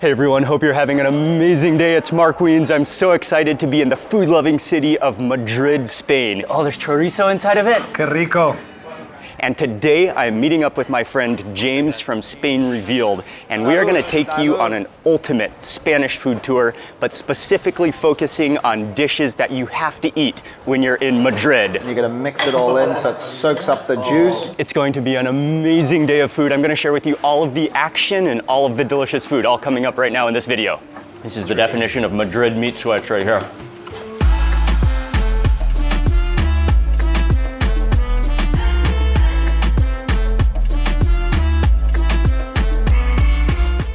Hey everyone, hope you're having an amazing day. It's Mark Wiens. I'm so excited to be in the food-loving city of Madrid, Spain. Oh, there's chorizo inside of it. Qué rico. And today I'm meeting up with my friend James from Spain Revealed, and we are going to take you on an ultimate Spanish food tour, but specifically focusing on dishes that you have to eat when you're in Madrid. You're gonna mix it all in so it soaks up the juice. It's going to be an amazing day of food. I'm going to share with you all of the action and all of the delicious food, all coming up right now in this video. This is the definition of Madrid meat sweats right here.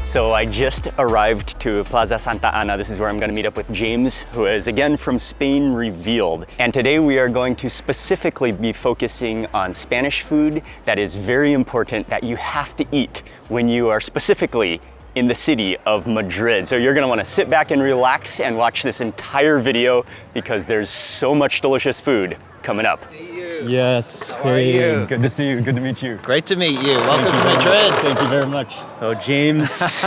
So I just arrived to Plaza Santa Ana. This is where I'm going to meet up with James, who is again from Spain Revealed. And today we are going to specifically be focusing on Spanish food that is very important that you have to eat when you are specifically in the city of Madrid. So you're going to want to sit back and relax and watch this entire video because there's so much delicious food coming up. Yes. How are you? Good to see you. Good to meet you. Great to meet you. Welcome to Madrid. Thank you very much. Oh, James,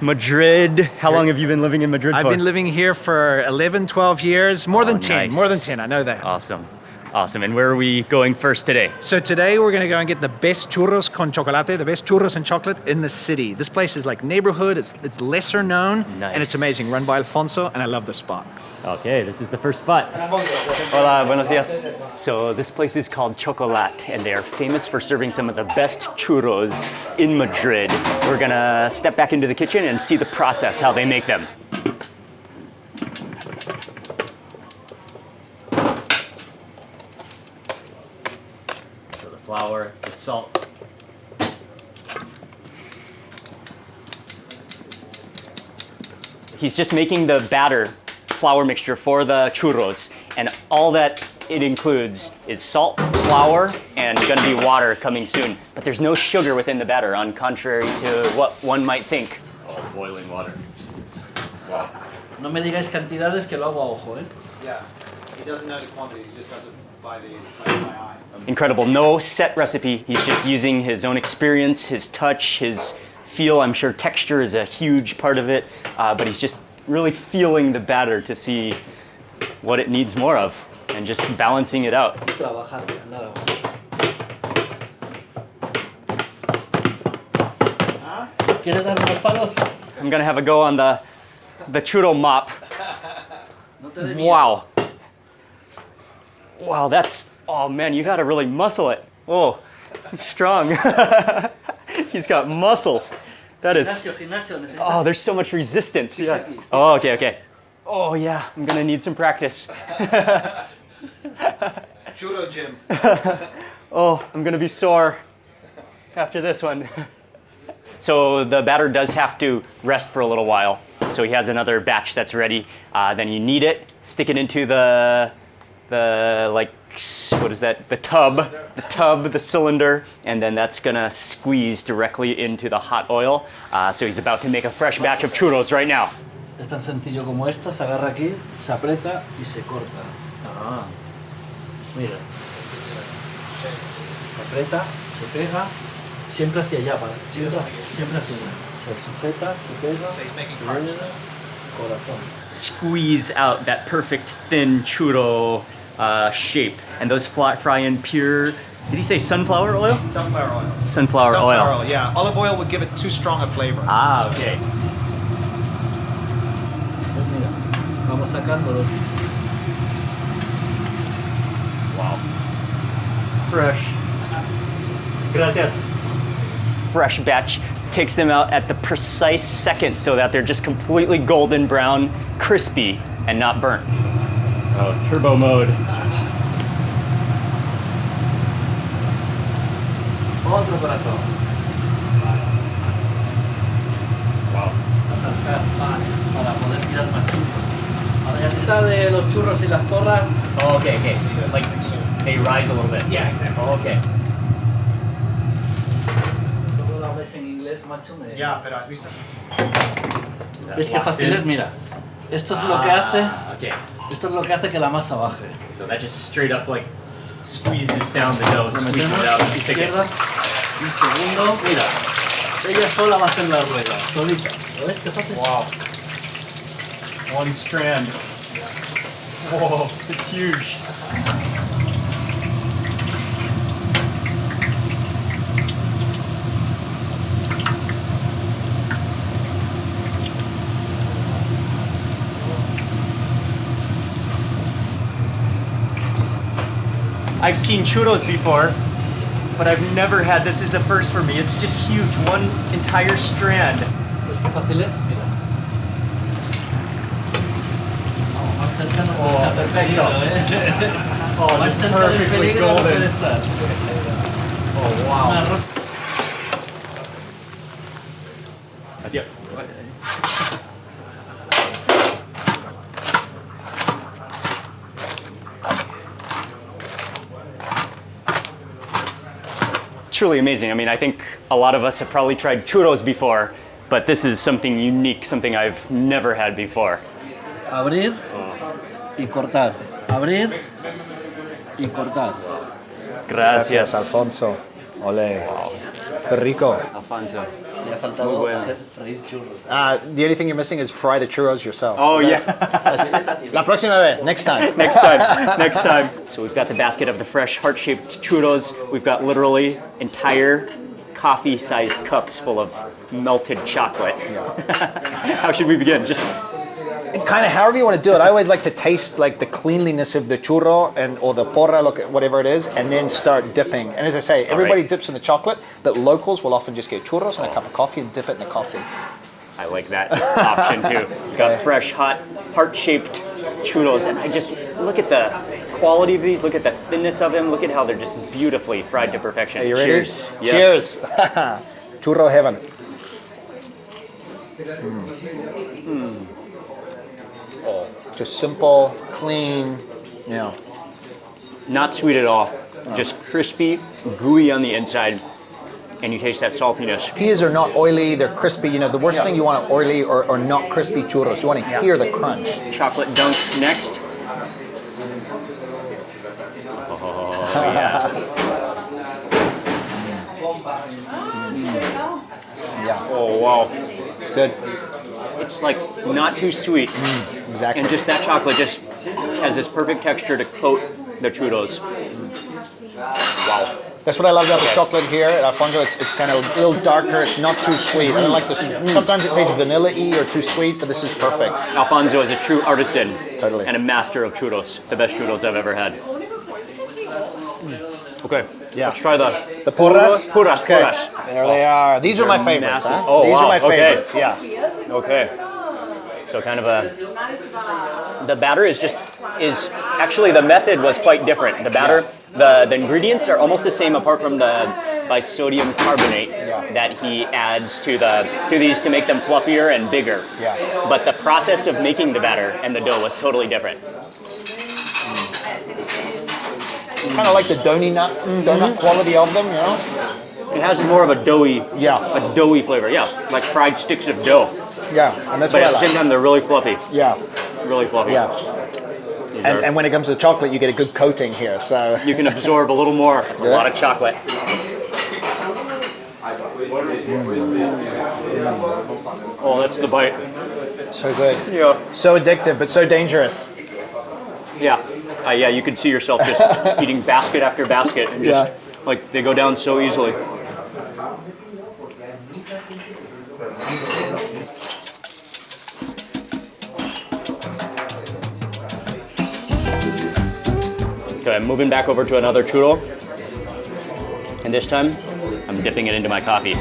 Madrid. How long have you been living in Madrid for? I've been living here for 11, 12 years. More than 10. Nice. More than 10, I know that. Awesome. Awesome. And where are we going first today? So today we're gonna go and get the best churros con chocolate, the best churros and chocolate in the city. This place is like neighborhood, it's lesser known, and it's amazing, run by Alfonso, and I love the spot. Okay, this is the first spot. Hola, buenos días. So this place is called Chocolat, and they are famous for serving some of the best churros in Madrid. We're gonna step back into the kitchen and see the process, how they make them. So the flour, the salt. He's just making the batter flour mixture for the churros, and all that it includes is salt, flour, and gonna be water coming soon. But there's no sugar within the batter, on contrary to what one might think. Oh, boiling water. Jesus. Wow. No me digáis cantidades que lo hago a ojo, ¿eh? Yeah, he doesn't know the quantities, he just does it by eye. Incredible, no set recipe. He's just using his own experience, his touch, his feel. I'm sure texture is a huge part of it, but he's just really feeling the batter to see what it needs more of and just balancing it out. Trabajar, nada más. ¿Quieres dar unos palos? I'm gonna have a go on the churro mop. No te dé miedo. Wow. Wow, that's, oh man, you gotta really muscle it. Oh, strong. He's got muscles. That is, Gimnasio, necesitas. oh, there's so much resistance. Yeah. Oh, okay. Oh yeah, I'm gonna need some practice. Churro gym. Oh, I'm gonna be sore after this one. So the batter does have to rest for a little while. So he has another batch that's ready. Then you knead it, stick it into the like, what is that? The tub, the cylinder, and then that's gonna squeeze directly into the hot oil. So he's about to make a fresh batch of churros right now. Es tan sencillo como esto, se agarra aquí, se aprieta y se corta. Ah. Mira. Se aprieta, se pega, siempre hacia allá, siempre hacia allá. Se sujeta, se pega, So he's making parsley. corazón. Squeeze out that perfect thin churro shape. And those fry in pure, did he say sunflower oil? Sunflower oil. Sunflower oil. Yeah. Olive oil would give it too strong a flavor. Ah, okay. Pues mira, vamos sacando los. Wow. Fresh. Gracias. Fresh batch. Takes them out at the precise second so that they're just completely golden brown, crispy, and not burnt. Oh, turbo mode. Otro corazón. Wow. Sacar para poder tirar más churros. A la mitad de los churros y las porras. Oh, okay. Like they rise a little bit. Yeah, exactly. Oh, okay. Todo lo hablas en inglés, macho. Yeah, pero has visto. ¿Ves qué fácil es? Mira. Esto es lo que hace. Okay. Esto es lo que hace que la masa baje. So that just straight up like squeezes down the dough, Lo squeezes metemos it out. a la izquierda. Un segundo. Mira. Ella sola va a hacer la rueda, solita. ¿Lo ves qué fácil? Wow. One strand. Whoa, it's huge. I've seen churros before, but I've never had, this is a first for me. It's just huge, one entire strand. ¿Ves qué fácil es? Mira. Más cercano Oh, está perfecto, ¿eh? Oh, Más just cerca del perfectly peligro no puede golden. estar. Oh, Un wow. arroz. Adiós. Truly amazing. I mean, I think a lot of us have probably tried churros before, but this is something unique, something I've never had before. Abrir y cortar. Abrir y cortar. Gracias. Alfonso. Ole. Qué rico. Alfonso. Me ha faltado Muy bueno. hacer freír churros. The only thing you're missing is fry the churros yourself. Oh, yeah. La próxima vez, next time. Next time, next time. So we've got the basket of the fresh heart-shaped churros. We've got literally entire coffee-sized cups full of melted chocolate. How should we begin? Just Kind of however you want to do it. I always like to taste like the cleanliness of the churro and or the porra, whatever it is, and then start dipping. And as I say, everybody dips in the chocolate, but locals will often just get churros and a cup of coffee and dip it in the coffee. I like that option too. We've got fresh, hot, heart-shaped churros, and I just look at the quality of these. Look at the thinness of them. Look at how they're just beautifully fried to perfection. Are you ready? Cheers. Yes. Cheers. Churro heaven. Oh, just simple, clean, Not sweet at all. Just crispy, gooey on the inside, and you taste that saltiness. Peas are not oily, they're crispy. The worst thing you want are oily or not crispy churros. You want to hear the crunch. Chocolate dunk next. Oh, yeah. Yeah, Oh, wow. it's good. It's like not too sweet. Exactly. And just that chocolate just has this perfect texture to coat the churros. Wow. That's what I love about the chocolate here at Alfonso. It's kind of a little darker. It's not too sweet. I don't like this. Sometimes it tastes vanilla-y or too sweet, but this is perfect. Alfonso is a true artisan Totally. and a master of churros. The best churros I've ever had. Okay, Yeah. let's try the porras? Puras, Okay. puras. There they are. These are my They're favorites. massive. Huh? Oh, These wow. are my Okay. favorites. Yeah. Okay. So kind of the batter is actually the method was quite different. The batter, the ingredients are almost the same apart from the sodium carbonate that he adds to these to make them fluffier and bigger. Yeah. But the process of making the batter and the dough was totally different. Kind of like the donut quality of them, It has more of a doughy flavor. Yeah, like fried sticks of dough. Yeah, and that's But what at I the same like. time, they're really fluffy. Yeah, Really fluffy. yeah. And when it comes to chocolate, you get a good coating here. So You can absorb a little more. It's a lot of chocolate. Oh, that's the bite. so good, Yeah. so addictive, but so dangerous. Yeah. Yeah, you could see yourself just eating basket after basket and just like they go down so easily. Okay, I'm moving back over to another churro. And this time, I'm dipping it into my coffee.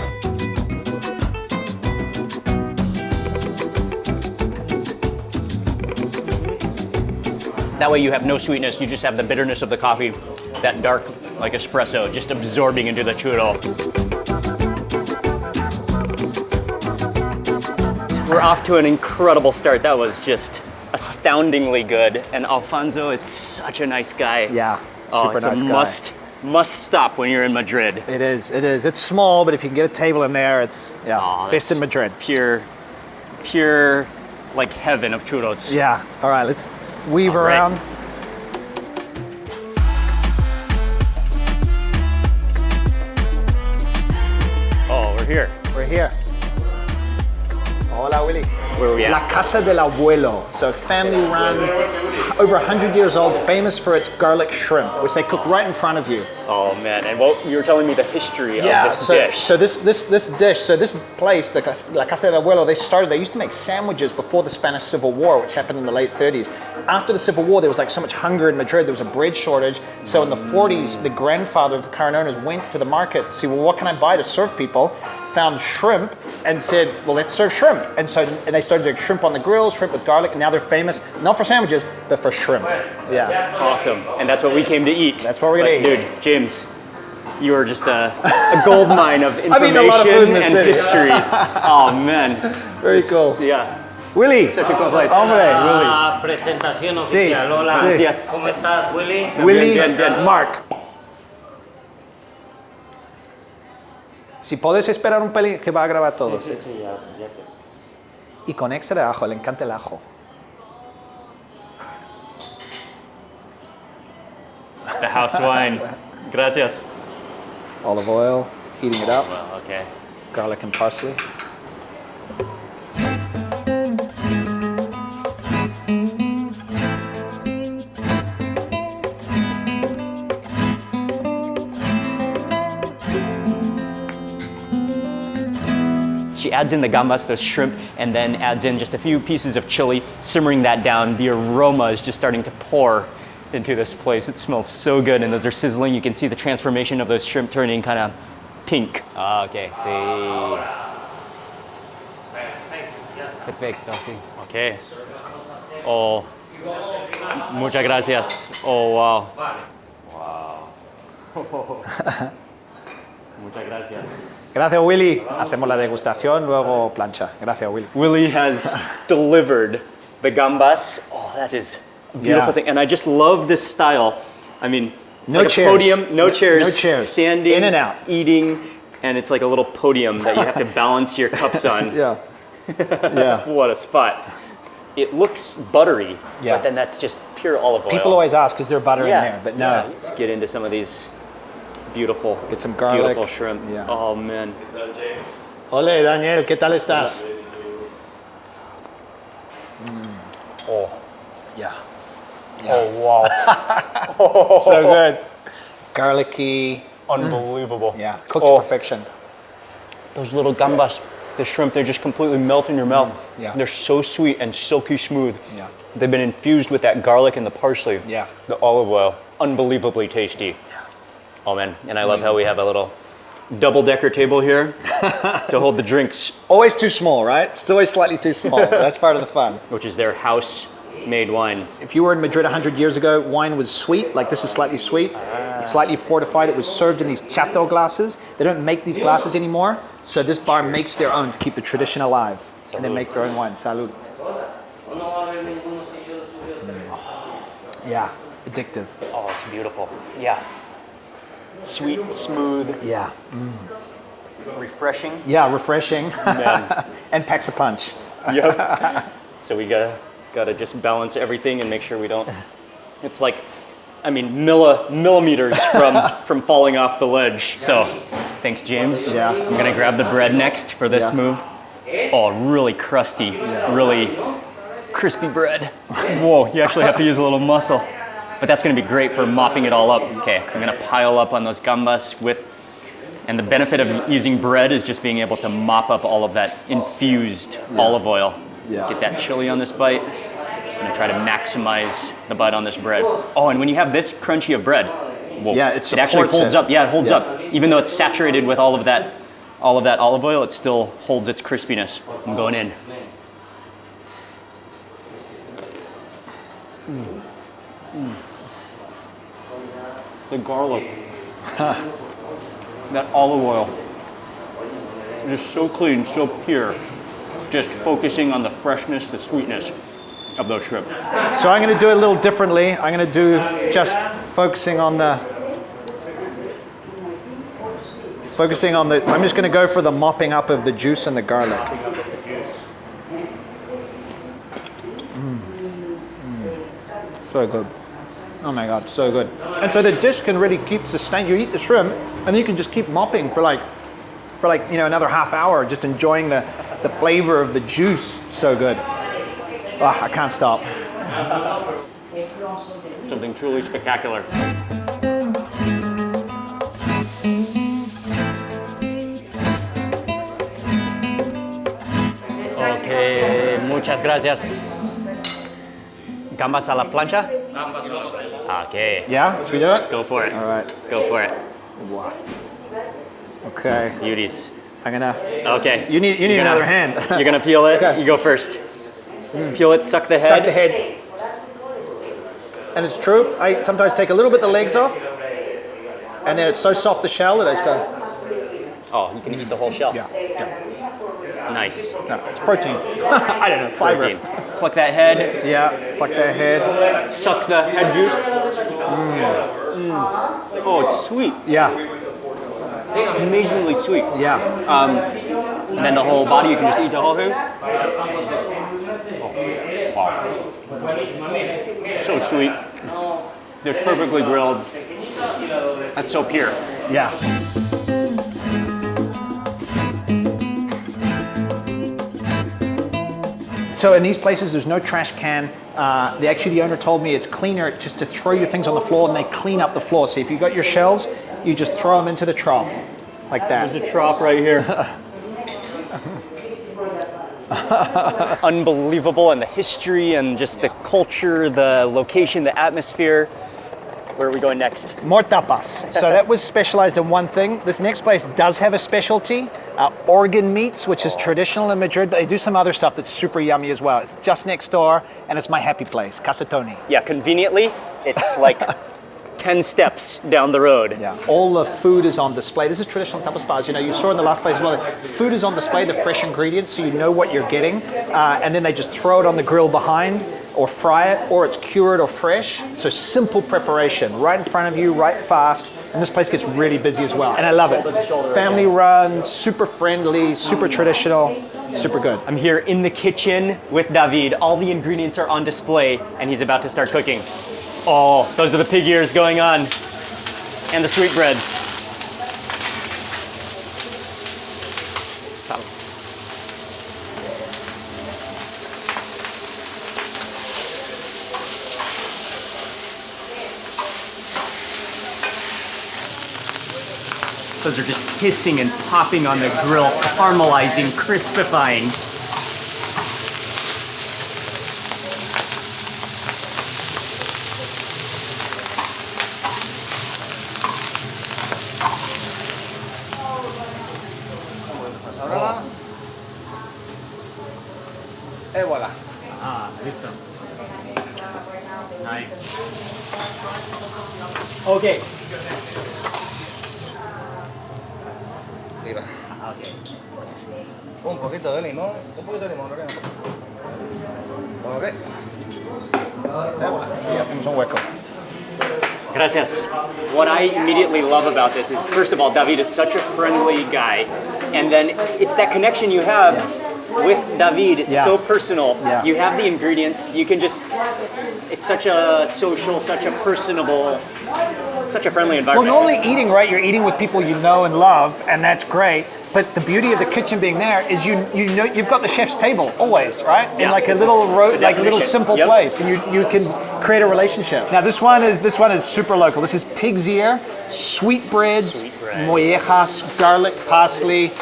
That way you have no sweetness, you just have the bitterness of the coffee, that dark, like espresso, just absorbing into the churro. We're off to an incredible start. That was just astoundingly good. And Alfonso is such a nice guy. Yeah, Oh, super it's nice a guy. must stop when you're in Madrid. It is. It's small, but if you can get a table in there, it's Aw, best in that's Madrid. Pure, like heaven of churros. Yeah. All right, let's weave All right. around. Oh, we're here. We're here. Hola. Willy. Where are we at? La Casa del Abuelo. So family run, over 100 years old, famous for its garlic shrimp, which they cook right in front of you. Oh man, and what you were telling me the history of this dish. So this dish, so this place, La Casa del Abuelo, they used to make sandwiches before the Spanish Civil War, which happened in the late 30s. After the Civil War, there was like so much hunger in Madrid, there was a bread shortage. So in the 40s, the grandfather of the current owners went to the market to see, well, what can I buy to serve people? Found shrimp and said, well, let's serve shrimp. And they started doing shrimp on the grill, shrimp with garlic, and now they're famous, not for sandwiches, but for shrimp. Yeah. Awesome. And that's what we came to eat. That's what we're going to eat. Dude, James, you are just a gold mine of information a lot of food in the and city. history. Oh man. Very cool. Yeah. Willy. Such a cool place. Hombre, Willy. La presentación Sí, oficial. Hola. sí. Yes. ¿Cómo estás, Willy? Willy, Bien. Mark. Si puedes esperar un pelín, que va a grabar todo. Sí, ya. Y con extra de ajo, le encanta el ajo. The house wine. Gracias. Olive oil, heating it up, Well, okay. garlic and parsley. She adds in the gambas, the shrimp, and then adds in just a few pieces of chili, simmering that down. The aroma is just starting to pour into this place. It smells so good, and those are sizzling. You can see the transformation of those shrimp turning kind of pink. Okay, sí. Perfecto, sí. Okay. Oh, muchas gracias. Oh, wow. Wow. Muchas gracias. Gracias, Willy. Hacemos la degustación, luego plancha. Gracias, Willy. Willy has delivered the gambas. Oh, that is a beautiful Yeah. thing. And I just love this style. I mean, it's No like chairs. a podium, no chairs, No chairs. standing, In and out. eating, and it's like a little podium that you have to balance your cups on. Yeah. Yeah. What a spot. It looks buttery, Yeah. but then that's just pure olive oil. People always ask, is there butter in there? But no. Yeah, let's get into some of these beautiful, Get some garlic. beautiful shrimp. Yeah. Oh man. Ole, Daniel, ¿qué tal estás? Oh, Yeah. oh wow. So good. Garlicky. Unbelievable. Yeah. Cooked Oh. to perfection. Those little gambas, the shrimp, they just completely melt in your mouth. Yeah. They're so sweet and silky smooth. Yeah. They've been infused with that garlic and the parsley. Yeah. The olive oil. Unbelievably tasty. Oh man, and I love how we have a little double-decker table here to hold the drinks, Always too small, right? It's always slightly too small. That's part of the fun. which is their house-made wine. If you were in Madrid 100 years ago, wine was sweet, like this is slightly sweet, slightly fortified. It was served in these chateau glasses. They don't make these glasses anymore, so this bar makes their own to keep the tradition alive. And they make their own wine. Salud. Yeah, addictive. Oh, it's beautiful. Yeah. Sweet, smooth, Yeah. refreshing. Yeah, refreshing. Man. And packs a punch. Yep. So we gotta just balance everything and make sure we don't. It's like, I mean, millimeters from falling off the ledge. So, thanks, James. Yeah. I'm gonna grab the bread next for this Yeah. move. Oh, really crusty, really crispy bread. Whoa, you actually have to use a little muscle. But that's gonna be great for mopping it all up. Okay, I'm gonna pile up on those gambas and the benefit of using bread is just being able to mop up all of that infused olive oil. Yeah. Get that chili on this bite. I'm gonna try to maximize the bite on this bread. Oh, and when you have this crunchy of bread, whoa, Yeah, it it actually supports holds it. up. Yeah, it holds Yeah. up. Even though it's saturated with all of that olive oil, it still holds its crispiness. I'm going in. The garlic, that olive oil, just so clean, so pure. Just focusing on the freshness, the sweetness of those shrimp. So I'm going to do it a little differently. I'm going to do just focusing on the, I'm just going to go for the mopping up of the juice and the garlic. So good. Oh my God, so good. And so the dish can really keep sustained. You eat the shrimp and you can just keep mopping for like another half hour, just enjoying the the flavor of the juice, so good. Oh, I can't stop. Something truly spectacular. Okay, muchas gracias. Gambas a la plancha? Okay. Yeah, should we do it? Go for it. All right. Go for it. Wow. Okay. Beauties. I'm gonna. Okay. You need You're another gonna- hand. You're gonna peel it. Okay. You go first. Peel it, suck the head. Suck the head. And it's true. I sometimes take a little bit of the legs off, and then it's so soft the shell that I just go. Oh, you can eat the whole shell. Yeah. Nice. No, it's protein. I don't know. Fiber. Protein. Pluck that head. Yeah. Pluck that head. Suck the head juice. Oh, it's sweet. Yeah. Amazingly sweet. Yeah. And then the whole body, you can just eat the whole thing. Oh, wow. So sweet. Just perfectly grilled. That's so pure. Yeah. So in these places, there's no trash can. The owner told me it's cleaner just to throw your things on the floor, and they clean up the floor. So if you got your shells, you just throw them into the trough, like that. There's a trough right here. Unbelievable, and the history and just the culture, the location, the atmosphere. Where are we going next? More tapas. So that was specialized in one thing. This next place does have a specialty, organ meats, which is traditional in Madrid, but they do some other stuff that's super yummy as well. It's just next door, and it's my happy place, Casa Tony. Yeah, conveniently, it's like 10 steps down the road. Yeah. All the food is on display. This is traditional tapas bars. You know, you saw in the last place as well, food is on display, the fresh ingredients, so you know what you're getting. And then they just throw it on the grill behind, or fry it, or it's cured or fresh. So simple preparation, right in front of you, right fast. And this place gets really busy as well. And I love it. Family run, super friendly, super traditional, super good. I'm here in the kitchen with David. All the ingredients are on display, and he's about to start cooking. Oh, those are the pig ears going on, and the sweetbreads. Those are just hissing and popping on the grill, caramelizing, crispifying. Et voilà. Ah, listo. Nice. Okay. Arriba. Okay. Un poquito de limón, Lorena. Ok. Hacemos un hueco. Gracias. What I immediately love about this is, first of all, David is such a friendly guy, and then it's that connection you have with David. It's so personal. Yeah. You have the ingredients. You can just. It's such a social, such a personable, such a friendly Well, environment. normally eating, right, you're eating with people you know and love, and that's great. But the beauty of the kitchen being there is you know you've got the chef's table always, right? In Yeah. like a little like a little definition. simple Yep. place, and you can create a relationship. Now this one is super local. This is pig's ear, sweetbreads, mollejas, garlic, parsley.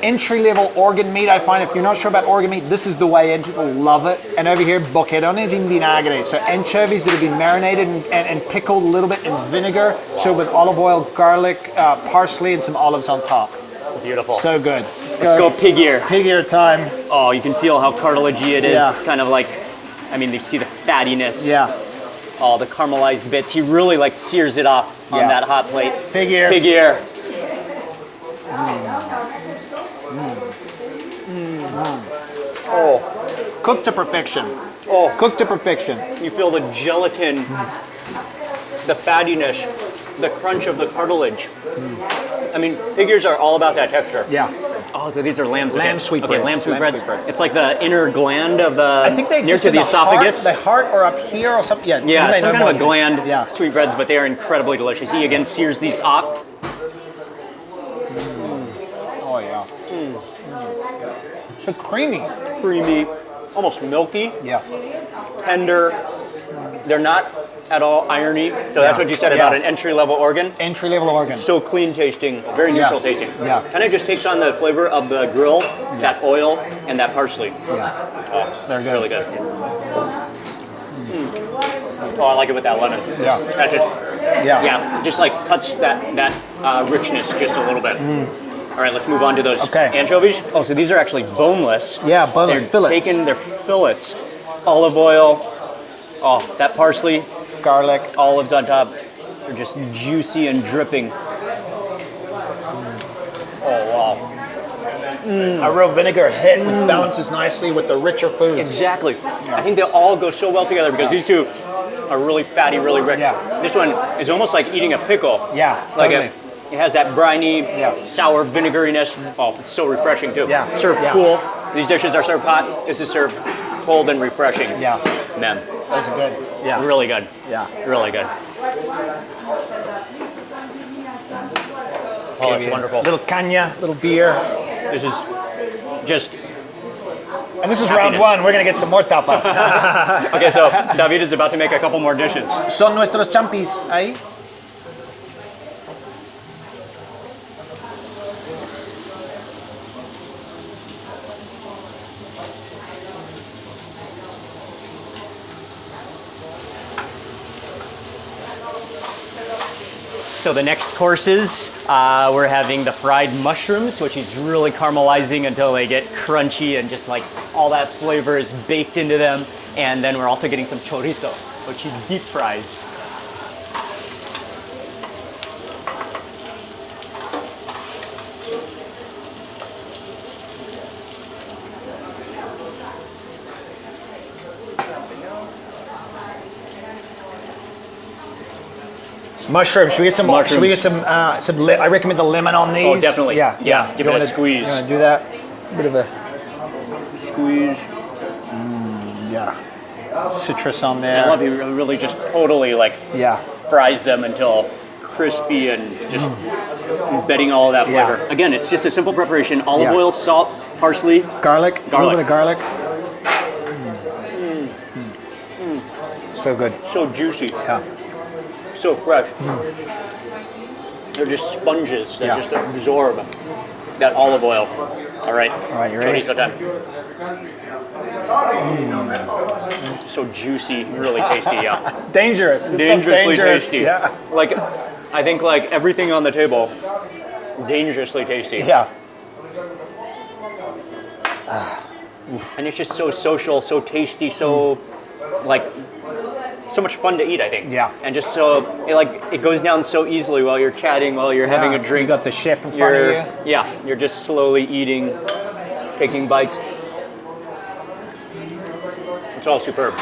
Entry-level organ meat, I find if you're not sure about organ meat, this is the way in. People love it. And over here, boquerones en vinagre. So anchovies that have been marinated and pickled a little bit in vinegar. So with olive oil, garlic, parsley, and some olives on top. Beautiful. So good. Let's go pig ear. Pig ear time. Oh, you can feel how cartilagey it is. Yeah. Kind of like, I mean, you see the fattiness. Yeah. All the caramelized bits. He really like sears it off on Yeah. that hot plate. Pig ear. Pig ear. Oh, cooked to perfection. Oh, Cooked to perfection. you feel the gelatin, the fattiness, the crunch of the cartilage. I mean, pig ears are all about that texture. Yeah. Oh, so these are lambs. Lamb Okay, sweetbreads. lamb Lamb sweetbreads. sweetbreads. It's like the inner gland of the. I think they near exist to in the esophagus. The heart or up here or something. Yeah. you Yeah, may it's some know kind of a more. gland. Yeah. Sweetbreads, but they are incredibly delicious. He again sears these off. Oh yeah. So creamy. creamy, almost milky, Yeah. tender. They're not at all irony. So that's what you said about an entry-level organ. Entry-level organ. So clean tasting, very neutral tasting. Yeah. Kind of just takes on the flavor of the grill, that oil, and that parsley. Yeah. Oh, They're good. really good. Oh, I like it with that lemon. Yeah. That just, Yeah. just like cuts that richness just a little bit. All right, let's move on to those anchovies. Oh, so these are actually boneless. Yeah, boneless They're fillets. taken, they're fillets. Olive oil. Oh, that parsley. Garlic. Olives on top. They're just juicy and dripping. Oh, wow. A real vinegar hit, which balances nicely with the richer foods. Exactly. I think they all go so well together because these two are really fatty, really rich. Yeah. This one is almost like eating a pickle. Yeah, Like totally. it has that briny, sour vinegariness. Oh, it's so refreshing too. Yeah. Served Yeah. cool. These dishes are served hot. This is served cold and refreshing. Yeah. Man, Those are good. Yeah. really good. Yeah. Really good. Oh, it's wonderful. Little caña, little beer. This is just And this is Happiness. round one. We're going to get some more tapas. okay. So David is about to make a couple more dishes. Son nuestros champis ahí. So the next courses, we're having the fried mushrooms, which is really caramelizing until they get crunchy and just like all that flavor is baked into them. And then we're also getting some chorizo, which he deep fries. Mushrooms. Should we get some? Mushrooms. Should we get some? I recommend the lemon on these. Oh, definitely. Yeah. Yeah, give You it a wanna- squeeze. You want to do that? A bit of a Squeeze. yeah. Some citrus on I there. love he really just totally like Yeah. fries them until crispy and just embedding all of that Yeah. flavor. Again, it's just a simple preparation. Olive Yeah. oil, salt, parsley. Garlic. A little Garlic. bit of garlic. So good. So juicy. Yeah. So fresh. They're just sponges that Yeah. just absorb that olive oil. All right. All right, you ready? Chorizo time. So juicy, really tasty, yeah. Dangerous. This stuff Dangerously dangerous. tasty. Yeah. Like, I think like everything on the table, dangerously tasty. Yeah. And it's just so social, so tasty, so like so much fun to eat, I think. Yeah. And just so it goes down so easily while you're chatting, while you're having a drink. You got the chef in front of you. Yeah, you're just slowly eating, taking bites. It's all superb.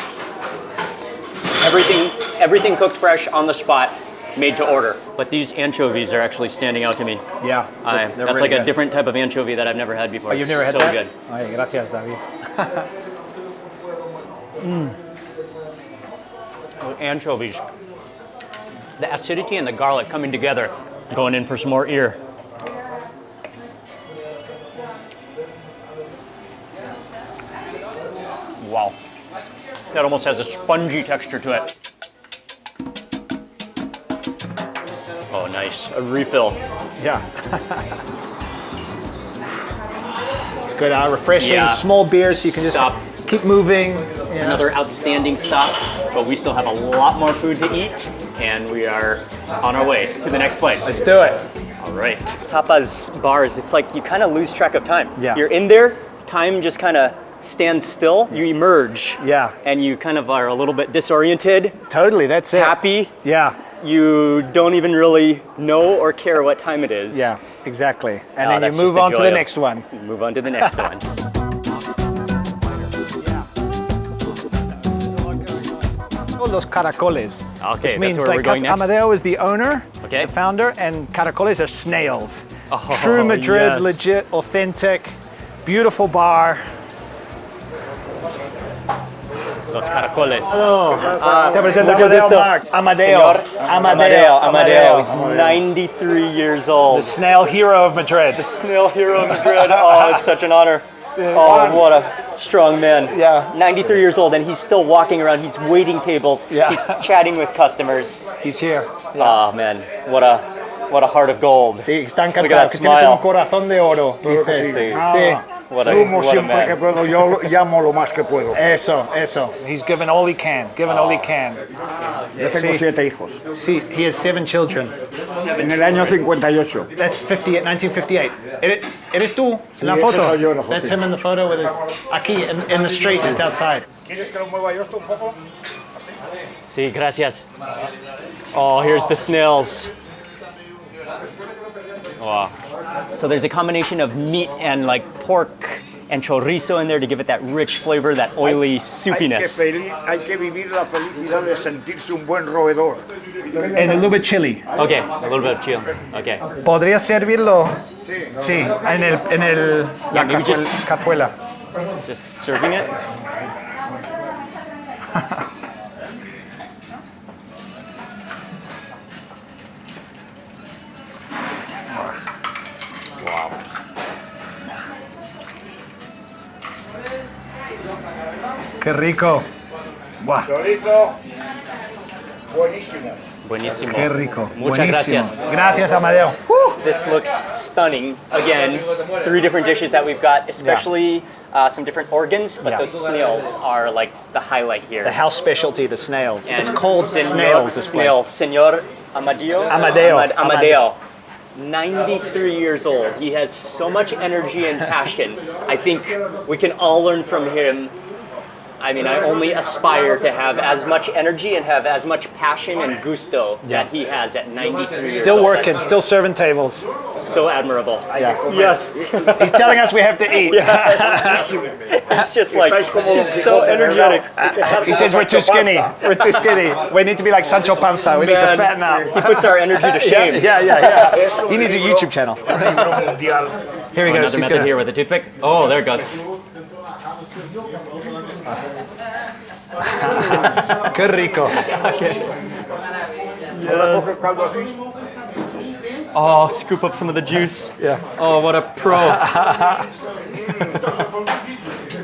Everything cooked fresh on the spot, made to order. But these anchovies are actually standing out to me. Yeah. That's really like a good. different type of anchovy that I've never had before. Oh, you've never had so that? good. Ay, gracias, David. Anchovies. The acidity and the garlic coming together. Going in for some more ear. Wow. That almost has a spongy texture to it. Oh, nice. A refill. Yeah. It's good. Refreshing, Yeah. small beer, so you can just Stop. keep moving. Another outstanding stop, but we still have a lot more food to eat, and we are on our way to the next place. Let's do it. All right. Tapas bars, it's like you kind of lose track of time. Yeah. You're in there, time just kind of stands still, you emerge. Yeah. And you kind of are a little bit disoriented, Totally. That's it. happy. Yeah. You don't even really know or care what time it is. Yeah. Exactly. And Oh, then that's you move just the on to joy the of- next one. Move on to the next one. Los caracoles. Okay, Which means that's where we're going next. Amadeo is the owner, Okay. the founder, and caracoles are snails. Oh, True Madrid, yes. legit, authentic, beautiful bar. Los caracoles. Te presento mucho Amadeo gusto. Mark. Amadeo. Amadeo is 93 years old. The snail hero of Madrid. Snail hero of Madrid. Oh, it's such an honor. Oh, what a strong man. Yeah. 93 years old, and he's still walking around. He's waiting tables. Yeah. He's chatting with customers. He's here. Oh, man. What a heart of gold. Sí, está Look at encantado. that Que tienes smile. un corazón de oro. Dice. Sí. Sí. What a, Sumo what a siempre que man. puedo, yo llamo lo más que puedo. Eso. He's given all he can. All he can. Yo tengo 7 hijos. Sí, he has 7 children. En el año 58. That's 1958. ¿Eres tú en la ese foto? soy yo en la foto. That's him in the photo with his... Aquí, in the street, just outside. ¿Quieres que lo mueva yo esto un poco? Sí, gracias. Oh, here's the snails. Wow. So there's a combination of meat and like pork and chorizo in there to give it that rich flavor, that oily soupiness. Hay que vivir la felicidad de sentirse un buen roedor. And a little bit chili. Okay, a little bit of chill. Okay. ¿Podría servirlo? Sí, en la maybe just- cazuela. Just serving it. Wow. Qué rico. Buah, Chorizo, buenísimo. Buenísimo. qué rico. Muchas Buenísimo. gracias. Gracias, Amadeo. This looks stunning. Again, 3 different dishes that we've got, especially some different organs, but Yeah. those snails are like the highlight here. The house specialty, the snails. And It's called snails, this place. snail. Senor Amadeo? Amadeo. Amadeo. 93 years old. He has so much energy and passion. I think we can all learn from him. I mean, I only aspire to have as much energy and have as much passion and gusto that he has at 93 years Still old. working, That's still serving tables. so admirable. Yeah. Yes. He's telling us we have to eat. It's just like, Estáis como Don it's so Quijote, energetic. He says we're too skinny. We're too skinny. We need to be like Sancho Panza. We need to Man, fatten up. He puts our energy to shame. Yeah. He needs a YouTube channel. Mundial. Here he goes. Another He's method gonna. here with a toothpick. Oh, there it goes. Qué rico. Coge caldo así. Oh, scoop up some of the juice. Yeah. Oh, what a pro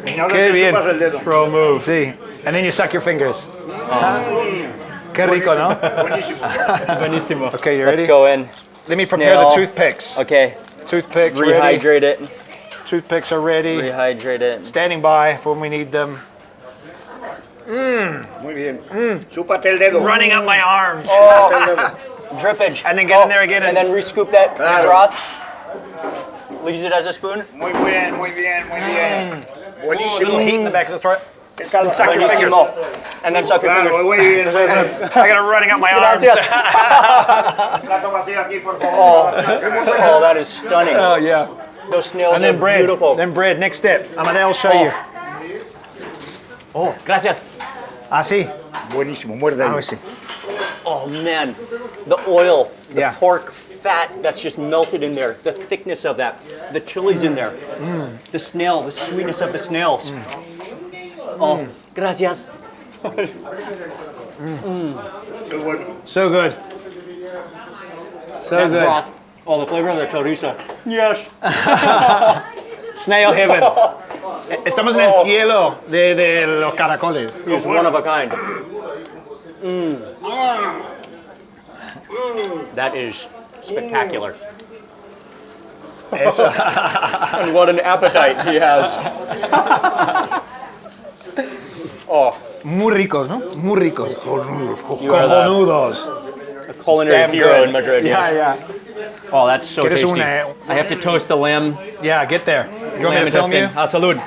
Y ahora Qué te bien. chupas el dedo. pro move. Sí. And then you suck your fingers. Qué rico, ¿no? Buenísimo. Okay, you Let's ready? go in. Let me prepare the Snail. toothpicks. Okay. Toothpicks ready. Rehydrate it. Toothpicks are ready. Rehydrate it. Standing by for when we need them. Muy bien. Chúpate el dedo. Running up my arms. Chúpate el dedo. Drippage. And then get in there again And and- then rescoop that broth. Use it as a spoon. Muy bien, muy bien, muy bien. A little heat in the back of the throat. Caldo. Suck your fingers. Buenísimo. And then suck your Claro, fingers. muy bien. I got it running up my arms. Gracias. Plato vacío aquí, por favor. Oh, that is stunning. Oh, yeah. Those snails And then are bread. beautiful. Then bread. Next step. Amadeo will show Oh. you. Oh, gracias. Así. Buenísimo, muerde Ah, ahí. sí. Oh man, the oil, the Yeah. pork fat that's just melted in there, the thickness of that, the chili's in there, the snail, the sweetness of the snails. Oh, gracias. Qué bueno. So good. So That good. broth. Oh, the flavor of the chorizo. Yes. Snail heaven. Estamos en el cielo de los caracoles. It's one of a kind. That is spectacular. Eso. And what an appetite he has. Oh, Muy ricos, ¿no? Muy ricos. you are the Cojonudos. culinary Damn hero good. in Madrid. Yeah, yeah. Oh, that's so ¿Quieres tasty. una, I have to toast the lamb. Yeah, get there. You want me Lamb to film you? intestine. Ah, salud.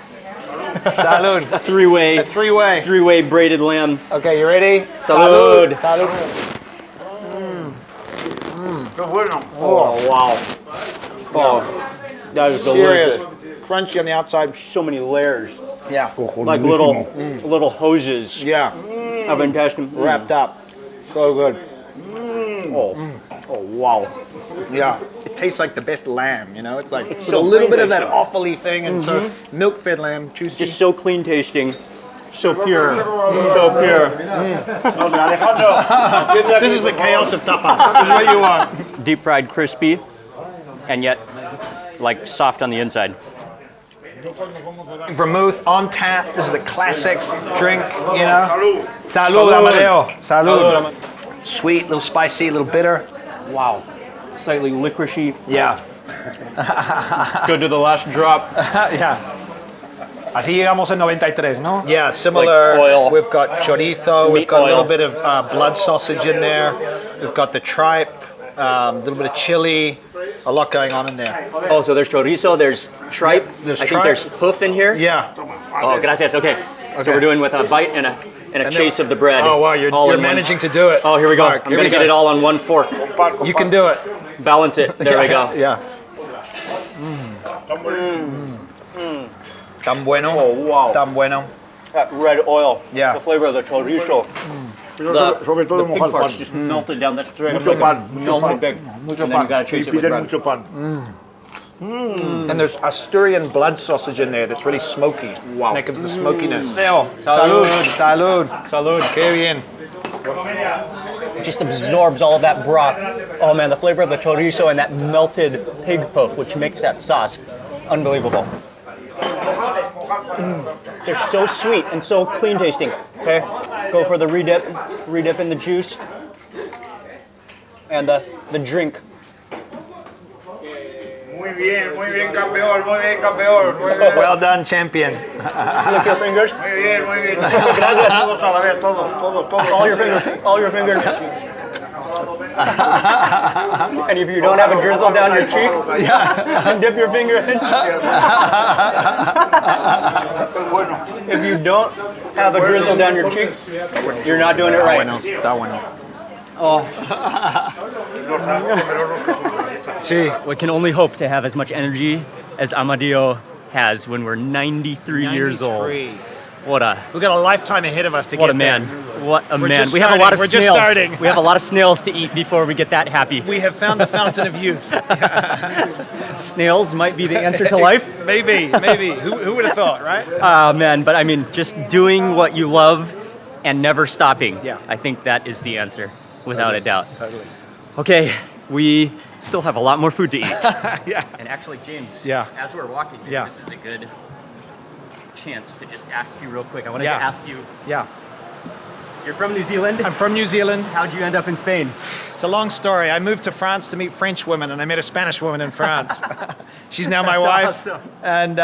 Salud. Three-way, Three-way. three-way braided lamb. Okay, you ready? Salud. Salud. Qué bueno. Oh, wow. Oh, that is Serious. delicious. Crunchy on the outside. So many layers, Yeah. like little hoses Yeah. of intestine. Wrapped up. So good. Oh, wow. Yeah. It tastes like the best lamb, you know? It's like with a so little bit of clean that offally thing and so milk-fed lamb, juicy. Just so clean tasting, so pure, so pure. Alejandro. This is the chaos of tapas. This is what you want. Deep fried, crispy, and yet like soft on the inside. Vermouth on tap. This is a classic drink, you know. Salud, Amadeo. Salud. Sweet, a little spicy, a little bitter. Wow. Slightly licoricey. Yeah. Go to the last drop. Yeah. Así llegamos a 93, no? Yeah, similar. Like oil. We've got chorizo. We've Meat got a little oil. bit of blood sausage in there. We've got the tripe. A little bit of chili. A lot going on in there. Oh, so there's chorizo, there's tripe. There's I tripe. think there's hoof in here. Yeah. Oh, gracias. Okay. So we're doing with a bite and a chase of the bread. Oh wow, all you're in one. managing to do it. Oh, here we go. Mark, I'm gonna get it all on one fork. You can do it. Balance it. There we go. Yeah. Tan bueno. Oh, wow. Tan bueno. That red oil. Yeah. The flavor of the chorizo. Sobre todo The pig mojar parts pan. just melted down. That's straight. Mucho pan, mucho melted pan. big. Mucho And then you pan. gotta chase it Y with piden bread. mucho pan. And there's Asturian blood sausage in there that's really smoky. Wow. That gives the smokiness. Salud. Salud. Salud. Qué bien. It just absorbs all of that broth. Oh man, the flavor of the chorizo and that melted pig hoof, which makes that sauce unbelievable. They're so sweet and so clean tasting. Okay, go for the redip in the juice, and the drink. Muy bien, campeón, muy bien, campeón. Muy bien, Well done, champion. Lick your fingers. muy bien, muy bien. Gracias. Todos a la vez, todos. All your fingers. All your fingers. And if you don't have a drizzle down your cheek, dip your finger in. If you don't have a drizzle down your cheek, you're not doing it right. Está bueno. Sí. We can only hope to have as much energy as Amadeo has when we're 93 years old. 93. What a We've got a lifetime ahead of us to what get a man. there. What a man. just We have a lot of starting. We're snails. just starting. We have a lot of snails to eat before we get that happy. We have found the fountain of youth. Snails might be the answer to life. Maybe. Who would have thought, right? Man, but I mean, just doing what you love and never stopping. Yeah. I think that is the answer, without a doubt. Totally. Okay, we still have a lot more food to eat. Yeah. And actually, James, Yeah. as we're walking, maybe Yeah. this is a good chance to just ask you real quick. I wanted Yeah. to ask you, Yeah. you're from New Zealand? I'm from New Zealand. How'd you end up in Spain? It's a long story. I moved to France to meet French women, and I met a Spanish woman in France. She's now my That's wife. awesome. And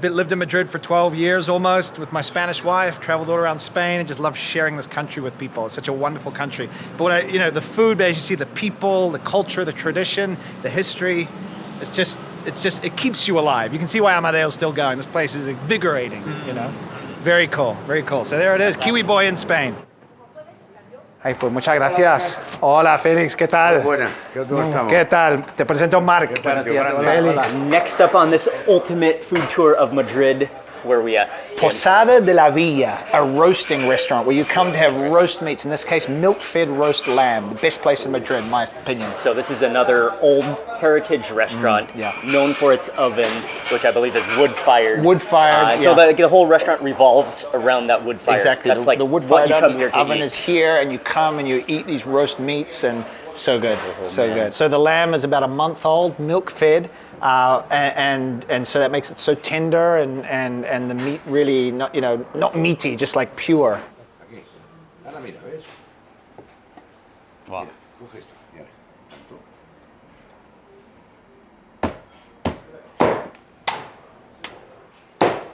lived in Madrid for 12 years almost with my Spanish wife, traveled all around Spain, and just love sharing this country with people. It's such a wonderful country. But the food, as you see, the people, the culture, the tradition, the history, it keeps you alive. You can see why Amadeo's still going. This place is invigorating, Very cool, very cool. So there it is, Kiwi Boy in Spain. Ay, pues muchas gracias. Hola, Félix, ¿qué tal? Buena, ¿qué tal estamos? ¿Qué tal? Te presento a Marc. Félix. Next up on this ultimate food tour of Madrid, where are we at? Posada de la Villa, a roasting restaurant where you come to have roast meats, in this case, milk-fed roast lamb, the best place in Madrid, in my opinion. So this is another old heritage restaurant yeah. known for its oven, which I believe is wood-fired. Wood-fired, So yeah. the whole restaurant revolves around that wood fire. Exactly. That's like the wood what fired you come here to oven eat. is here, and you come and you eat these roast meats, and so good, so good. So the lamb is about a month old, milk fed, and so that makes it so tender, and the meat really not meaty, just like pure. Aquí. Ahora mira, ¿ves? Wow. Coge esto, mira.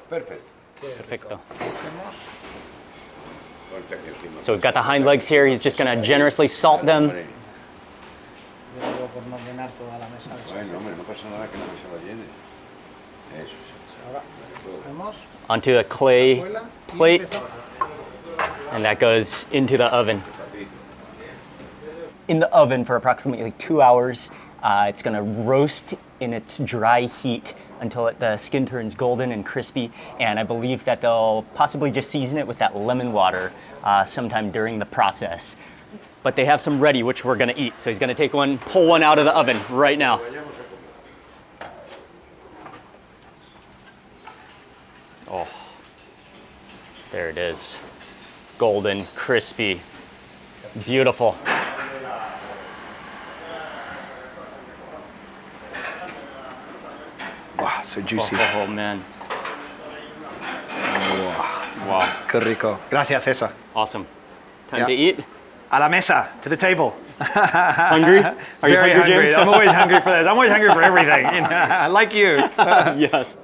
Perfecto. Perfecto. Ponte aquí encima. So we've got the hind legs here. He's just going to generously salt them. Bueno, hombre, no pasa nada que no se lo llene. Eso. Onto a clay plate, and that goes into the oven. In the oven for approximately 2 hours. It's going to roast in its dry heat until the skin turns golden and crispy, and I believe that they'll possibly just season it with that lemon water sometime during the process. But they have some ready, which we're going to eat. So he's going to take one, pull one out of the oven right now. Oh, there it is. Golden, crispy, beautiful. Wow, so juicy. Oh man. Wow. Qué rico. Gracias, César. Awesome. Time Yeah. to eat. A la mesa, to the table. Hungry? Are you Very hungry, hungry. James? I'm always hungry for this. I'm always hungry for everything. You know? Like you. Yes.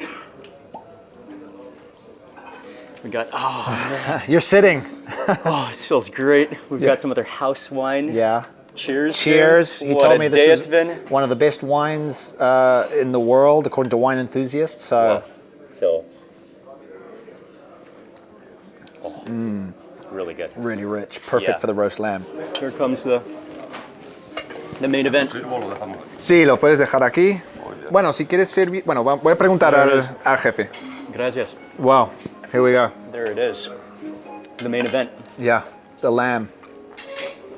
We got, You're sitting. this feels great. We've got some other house wine. Yeah. Cheers. Cheers. James. He What told a me day this it's is been. one of the best wines in the world, according to wine enthusiasts. So, So, really good. really rich. Perfect Yeah. for the roast lamb. Here comes the main event. Sirvo, lo dejamos aquí. Sí, lo puedes dejar aquí. Bueno, si quieres servir. Bueno, voy a preguntar al jefe. Gracias. Wow. Here we go. There it is. The main event. Yeah, the lamb.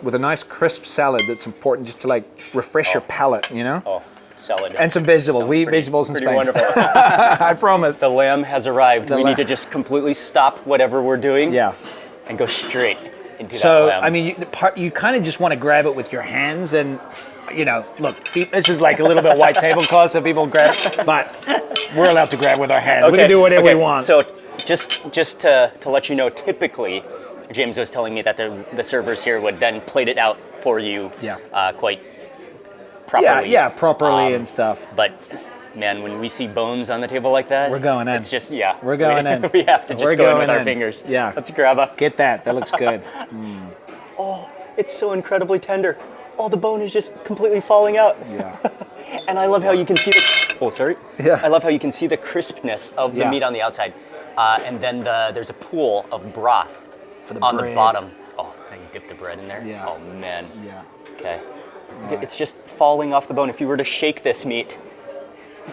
With a nice crisp salad that's important just to like refresh your palate, you know? Oh, salad. And some vegetables. Sounds We eat pretty- vegetables in pretty Spain. wonderful. I promise. The lamb has arrived. We lamb. need to just completely stop whatever we're doing Yeah. and go straight into that So, lamb. I mean, you kind of just want to grab it with your hands and, you know, look, this is like a little bit white tablecloth, so people grab, but we're allowed to grab with our hands. We can do whatever we want. So just to let you know, typically, James was telling me that the servers here would then plate it out for you Yeah. quite properly. yeah, properly and stuff. But man, when we see bones on the table like that, We're going in. It's just, yeah. We're going in. We have to just We're go in going with our in. fingers. Yeah. Let's grab a. Get that. That looks good. Oh, it's so incredibly tender. Oh, the bone is just completely falling out. Yeah. And I love how you can see the. Oh, sorry. Yeah. I love how you can see the crispness of the Yeah. meat on the outside, and then there's a pool of broth For the on bread. the bottom. Oh, and you dip the bread in there. Yeah. Oh man. Yeah. Okay. It's just falling off the bone. If you were to shake this meat,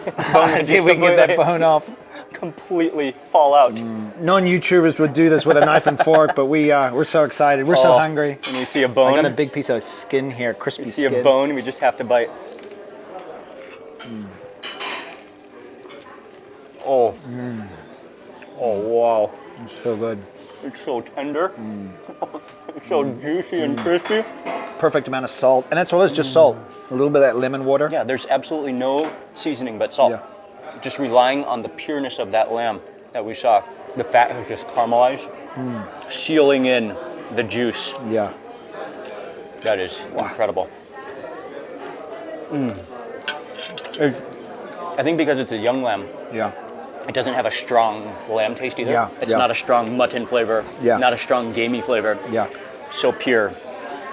the bone would See if just we can get that completely- bone off. completely fall out. Non-YouTubers would do this with a knife and fork, but we're so excited. We're so Oh, hungry. When we see a I bone, got a big piece of skin here, crispy we see skin. a bone, we just have to bite. Oh. Oh wow. It's so good. It's so tender. It's so juicy and crispy. Perfect amount of salt, and that's all it is, just salt. A little bit of that lemon water. Yeah, there's absolutely no seasoning but salt. Yeah. Just relying on the pureness of that lamb that we saw. The fat is just caramelized, sealing in the juice. Yeah. That is incredible. I think because it's a young lamb, Yeah. it doesn't have a strong lamb taste either. Yeah, It's yeah. not a strong mutton flavor, Yeah. not a strong gamey flavor. Yeah. So pure.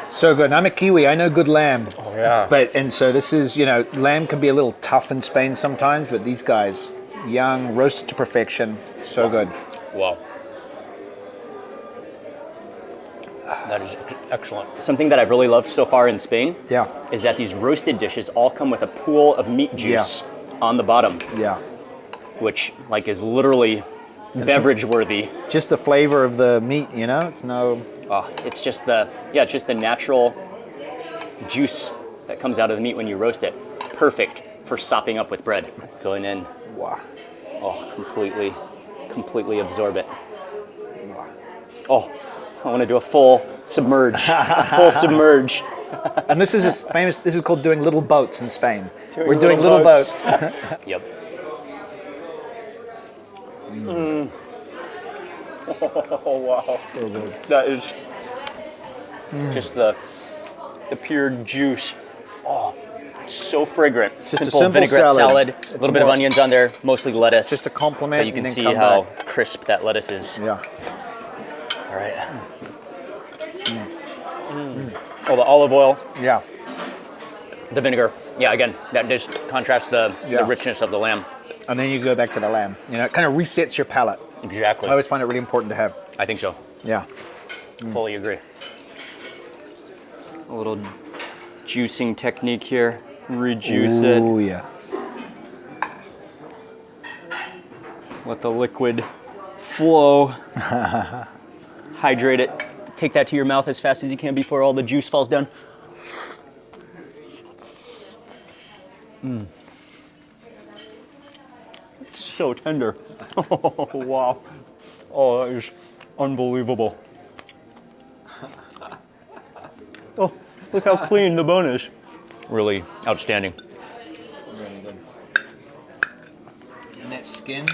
So good. And I'm a Kiwi. I know good lamb. Oh yeah. And so this is, you know, lamb can be a little tough in Spain sometimes, but these guys, young, roasted to perfection, so good. Wow. That is excellent. Something that I've really loved so far in Spain Yeah. is that these roasted dishes all come with a pool of meat juice on the bottom, Yeah. which like is literally beverage worthy. Just the flavor of the meat, you know? It's no. Oh, it's just the natural juice that comes out of the meat when you roast it. Perfect for sopping up with bread. Going in. Wow. Oh, completely absorb it. Oh, I want to do a full submerge. Full submerge. And this is famous, this is called doing little boats in Spain. Doing We're doing little little boats. Yep. Oh wow. So good. That is just the pure juice. Oh, it's so fragrant. Just a simple simple vinaigrette salad. A It's little bit of more- onions on there, mostly lettuce. Just a compliment. But you can and then see come how back. crisp that lettuce is. Yeah. All right. Oh, the olive oil, Yeah. the vinegar. Yeah, again, that just contrasts the Yeah. richness of the lamb. And then you go back to the lamb. You know, it kind of resets your palate. Exactly. I always find it really important to have. I think so. Yeah. Fully agree. A little juicing technique here. Rejuice Ooh, it. yeah. Let the liquid flow. Hydrate it. Take that to your mouth as fast as you can before all the juice falls down. It's so tender. Oh, wow. Oh, that is unbelievable. Oh, look how clean the bone is. Really outstanding. Really good. And that skin.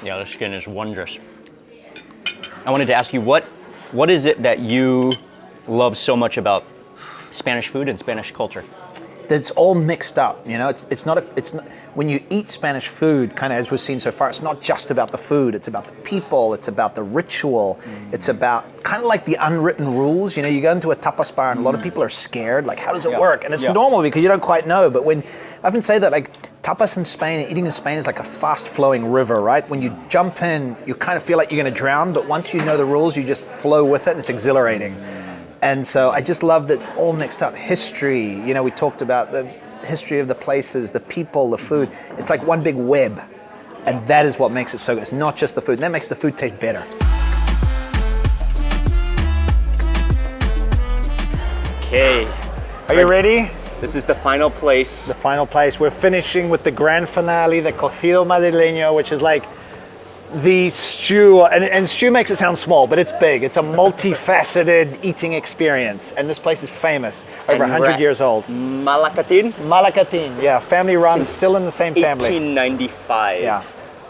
Yeah, the skin is wondrous. I wanted to ask you, what is it that you love so much about Spanish food and Spanish culture? It's all mixed up, you know. It's not when you eat Spanish food, kind of as we've seen so far. It's not just about the food. It's about the people. It's about the ritual. It's about kind of like the unwritten rules. You know, you go into a tapas bar and a lot of people are scared. Like, how does it work? And it's normal because you don't quite know. But when I often say that, like tapas in Spain, eating in Spain is like a fast-flowing river, right? When you jump in, you kind of feel like you're going to drown. But once you know the rules, you just flow with it, and it's exhilarating. And so I just love that it's all mixed up. History, you know, we talked about the history of the places, the people, the food. It's like one big web. And that is what makes it so good. It's not just the food. And that makes the food taste better. Okay. Are you ready? This is the final place. The final place. We're finishing with the grand finale, the cocido madrileño, which is like the stew, and stew makes it sound small, but it's big. It's a multifaceted eating experience, and this place is famous, over 100 years old. Malacatin? Malacatin, yeah, family run, Since still in the same family. 1895. Yeah.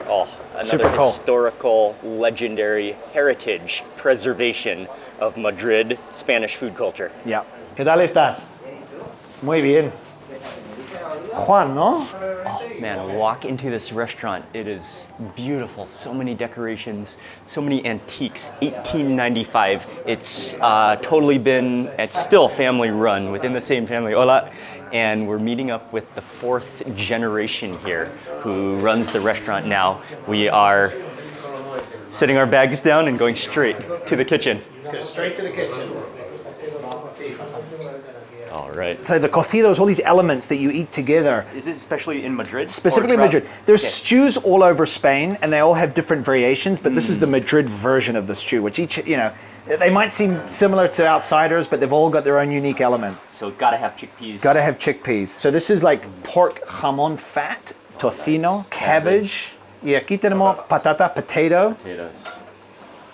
Oh, another Super cool. historical, legendary heritage preservation of Madrid Spanish food culture. Yeah. ¿Qué tal estás? Muy bien. Juan, ¿no? Oh man, walk into this restaurant. It is beautiful. So many decorations, so many antiques. 1895. It's it's still family run within the same family. Hola. And we're meeting up with the 4th generation here who runs the restaurant now. We are setting our bags down and going straight to the kitchen. Let's go straight to the kitchen. All right. So the cocido is all these elements that you eat together. Is it especially in Madrid? Specifically in Madrid. There's stews all over Spain, and they all have different variations, but this is the Madrid version of the stew, which each, you know, they might seem similar to outsiders, but they've all got their own unique elements. So gotta have chickpeas. Gotta have chickpeas. So this is like pork jamón fat, tocino, cabbage. Y aquí tenemos patata, potato. Potatoes.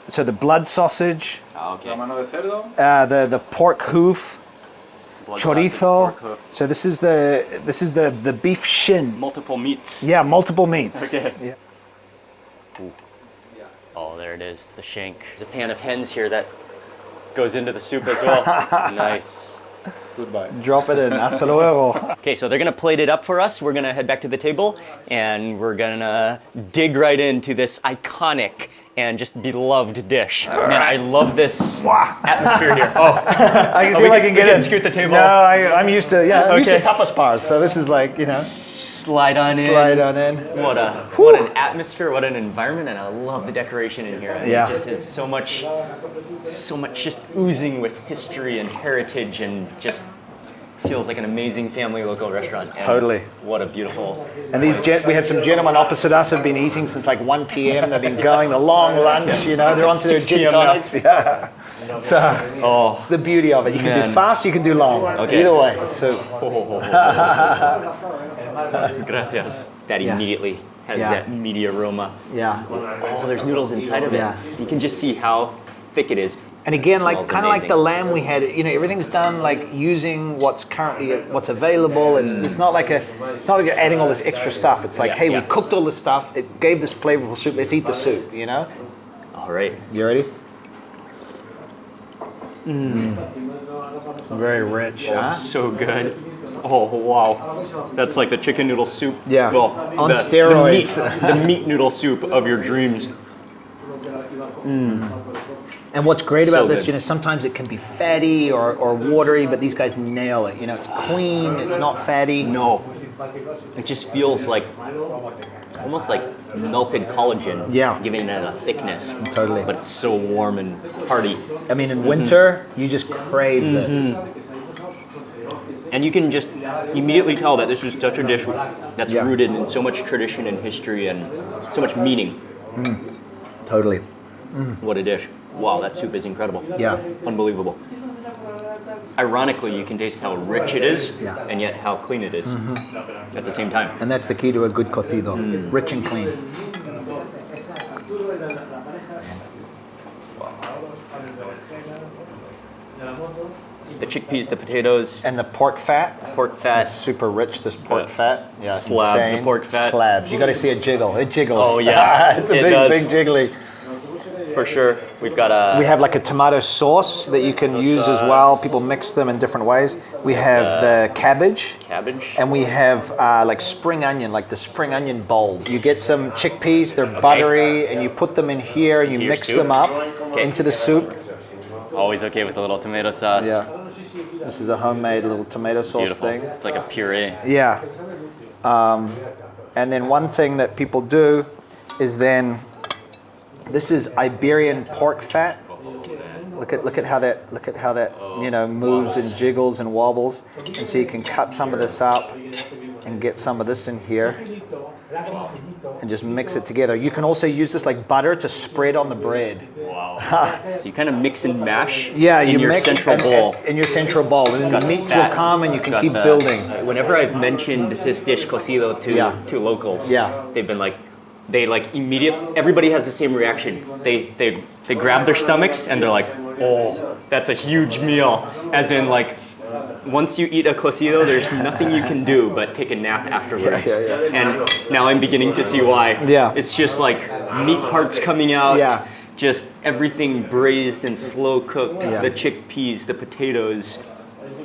So the blood sausage, Okay. the pork hoof, Blood chorizo. sausage, pork hoof. So this is the beef shin. Multiple meats. Yeah, multiple meats. Okay. Yeah. Oh, there it is, the shank. There's a pan of hens here that goes into the soup as well. Nice. Goodbye. Drop it in. Hasta luego. Okay, so they're gonna plate it up for us. We're gonna head back to the table and we're gonna dig right into this iconic and just beloved dish. Man, I love this atmosphere here. Oh, I can see if I can get in. Scoot the table. No, I'm used to. Yeah, I'm used to Okay. tapas bars. So this is like, you know, Slide on in. slide on in. What an atmosphere, what an environment, and I love the decoration in here. I mean, Yeah. It just has so much just oozing with history and heritage, and just feels like an amazing family local restaurant. And Totally. What a beautiful. And these we have some gentlemen opposite us have been eating since like 1 p.m. They've been going the long lunch. You know, they're on to their 6 gin p.m. now. tonics. Yeah. So it's the beauty of it. You can do Man. fast, you can do long. Okay. Either way. So Gracias. That Yeah. immediately has Yeah. that meaty aroma. yeah. Oh, there's noodles inside of it. Yeah. You can just see how thick it is. And again, like Smells kind of like the amazing. lamb we had, you know, everything's done like using what's available. It's not like you're adding all this extra stuff. It's like, Yeah, hey, yeah. we cooked all this stuff. It gave this flavorful soup. Let's eat the soup. You know. All right. You ready? Very rich. Oh, Huh? it's so good. Oh, wow. That's like the chicken noodle soup. Yeah. Well, On the steroids. The meat noodle soup of your dreams. And what's great So about this, good. you know, sometimes it can be fatty or watery, but these guys nail it. You know, it's clean. It's not fatty. No. It just feels like almost like melted collagen. Yeah. Giving it a thickness. Totally. But it's so warm and hearty. I mean, in winter, you just crave this. And you can just immediately tell that this is such a dish that's Yeah. rooted in so much tradition and history and so much meaning. Totally. What a dish. Wow, that soup is incredible. Yeah. Unbelievable. Ironically, you can taste how rich it is Yeah. and yet how clean it is at the same time. And that's the key to a good cocido. Rich and clean. The chickpeas, the potatoes, And the pork fat. pork fat. It's super rich, this pork Yeah. fat. Yeah, it's Slabs of insane. pork fat. Slabs. You got to see it jiggle. It jiggles. Oh, yeah. It's a It big, does. big jiggly. for sure. We've got a... We have like a tomato sauce that you can use as well. People mix them in different ways. We have the cabbage. Cabbage. And we have like spring onion, like the spring onion bowl. You get some chickpeas, they're buttery, and you put them in here and you Into your mix soup? them up into the soup. Always okay with a little tomato sauce. Yeah. This is a homemade little tomato sauce Beautiful. thing. It's like a puree. Yeah. And then one thing that people do is then, this is Iberian pork fat. Look at how that you know moves and jiggles and wobbles. And so you can cut some of this up and get some of this in here and just mix it together. You can also use this like butter to spread on the bread. Wow. So you kind of mix and mash Yeah, in you your mix central bowl. in your central bowl, and then Got the the meats fat. will come and you can Got keep the- building. Whenever I've mentioned this dish cocido to locals, they've been like, everybody has the same reaction. They grab their stomachs and they're like, oh, that's a huge meal. As in like, once you eat a cocido, there's nothing you can do but take a nap afterwards. And now I'm beginning to see why. Yeah. It's just like meat parts coming out. Yeah. Just everything braised and slow cooked. Yeah. The chickpeas, the potatoes,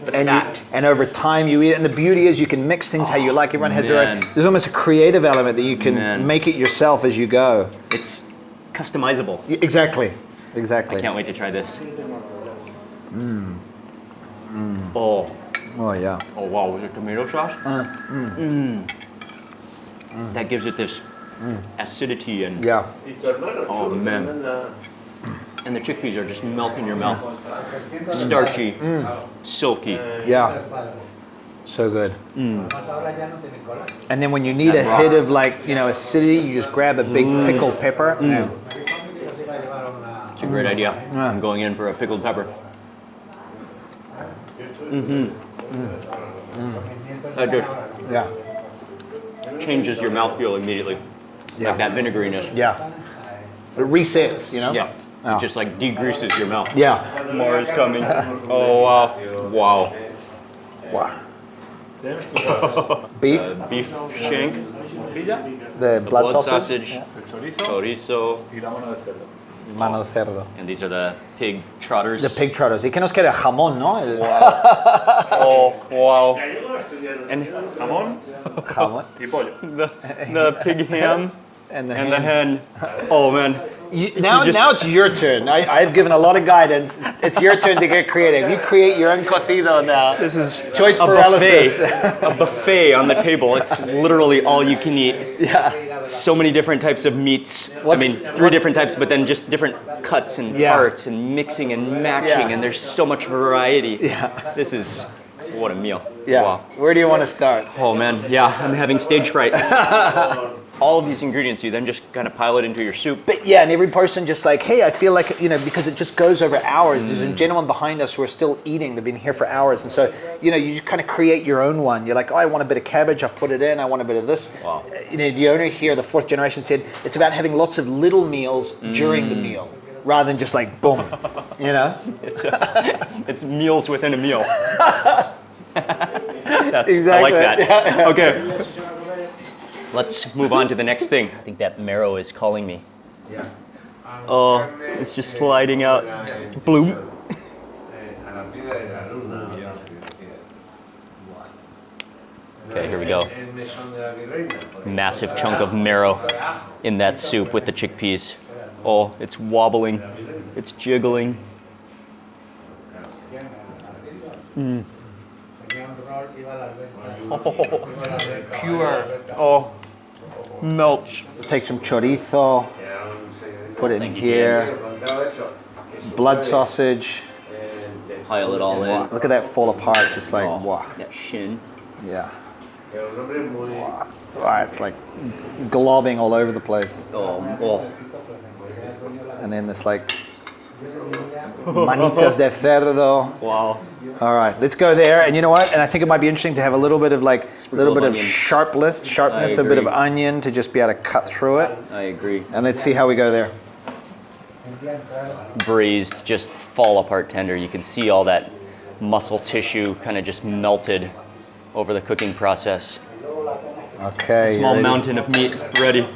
the And, fat. and over time you eat it. And the beauty is you can mix things how you like. Everyone has their own. man. There's almost a creative element that you can Man. make it yourself as you go. It's customizable. Exactly. I Exactly. can't wait to try this. Oh, Oh yeah. oh wow, with the tomato sauce? That gives it this acidity and Yeah. oh man. And the chickpeas are just melt in your mouth. Starchy, silky. Yeah. So good. And then when you need That a rock. hit of like, you know, acidity, you just grab a big pickled pepper. It's a great idea. I'm going in for a pickled pepper. That just Yeah. changes your mouthfeel immediately. Yeah. Like that vinegriness. Yeah. It resets, you know? Yeah. Oh. It just like degreases your mouth. Yeah. More is coming. Oh wow. Wow. Wow. Beef, Beef shank, the blood blood sausage, chorizo, mano de cerdo. and these are the pig trotters. The pig trotters. Y que nos queda jamón, ¿no? El Oh, wow. And jamón, jamón. the pig ham, And the and the hen. Oh man. Now it's your turn. I've given a lot of guidance. It's your turn to get creative. You create your own cocido now. This is Choice a paralysis. buffet. A buffet on the table. It's literally all you can eat. Yeah. So many different types of meats. Three different types, but then just different cuts and parts and mixing and matching, and there's so much variety. Yeah. This is, what a meal. Yeah. Wow. Where do you want to start? Oh man, yeah, I'm having stage fright. All of these ingredients, you then just kind of pile it into your soup. But yeah, and every person just like, hey, I feel like, you know, because it just goes over hours. There's a gentleman behind us who are still eating. They've been here for hours. And so, you know, you just kind of create your own one. You're like, oh, I want a bit of cabbage. I've put it in. I want a bit of this. Wow. You know, the owner here, the fourth generation, said it's about having lots of little meals during the meal rather than just like, boom, you know? It's meals within a meal. Exactly. I like that. Yeah. Okay. Let's move on to the next thing. I think that marrow is calling me. Yeah. Oh, it's just sliding out. Bloom. Okay, here we go. Massive chunk of marrow in that soup with the chickpeas. Oh, it's wobbling. It's jiggling. Pure. Oh, melts. Take some chorizo, put it in here. Blood sausage. Pile it all in. Look at that fall apart, just like, wow. That shin. Yeah. Wow, it's like globbing all over the place. Oh. And then this like manitas de cerdo. Wow. All right, let's go there. And you know what? And I think it might be interesting to have a little bit of like, onion. sharpness, I a bit of agree. onion to just be able to cut through it. I agree. And let's see how we go there. Braised, just fall apart tender. You can see all that muscle tissue kind of just melted over the cooking process. Okay. Small you ready? mountain of meat ready.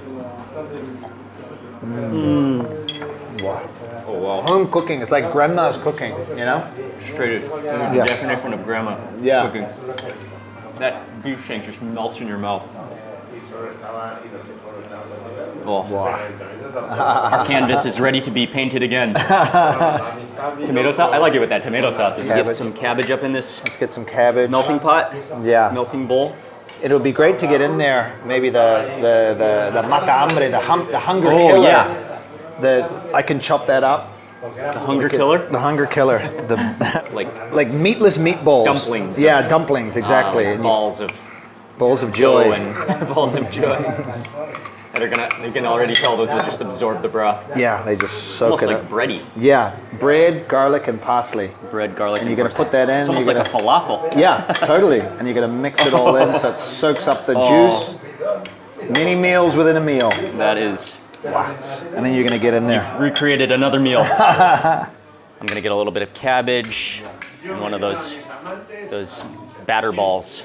Wow. Oh wow. Home cooking, it's like grandma's cooking, you know? Straight the Yeah. definition of grandma Yeah. cooking. That beef shank just melts in your mouth. Oh. Our canvas is ready to be painted again. Tomato sauce. I like it with that tomato sauce. You get Cabbage. some cabbage up in this Let's get some cabbage. melting pot, Yeah. melting bowl. It would be great to get in there, maybe the mata hambre, the hunger Oh, killer. yeah. I can chop that up. The hunger killer. The hunger killer. The Like meatless meatballs. Dumplings. Yeah, dumplings, exactly. And balls of joy. dough and balls of joy. That you can already tell those will just absorb the broth. Yeah, they just soak Almost it like up. bready. Yeah, bread, garlic, and parsley. Bread, garlic, And you're gonna parsley. put that in. It's almost you're like a falafel. Yeah, totally. And you're gonna mix it all in so it soaks up the juice. Many meals within a meal. That is And then you're gonna get in there. recreated another meal. I'm gonna get a little bit of cabbage and one of those batter balls.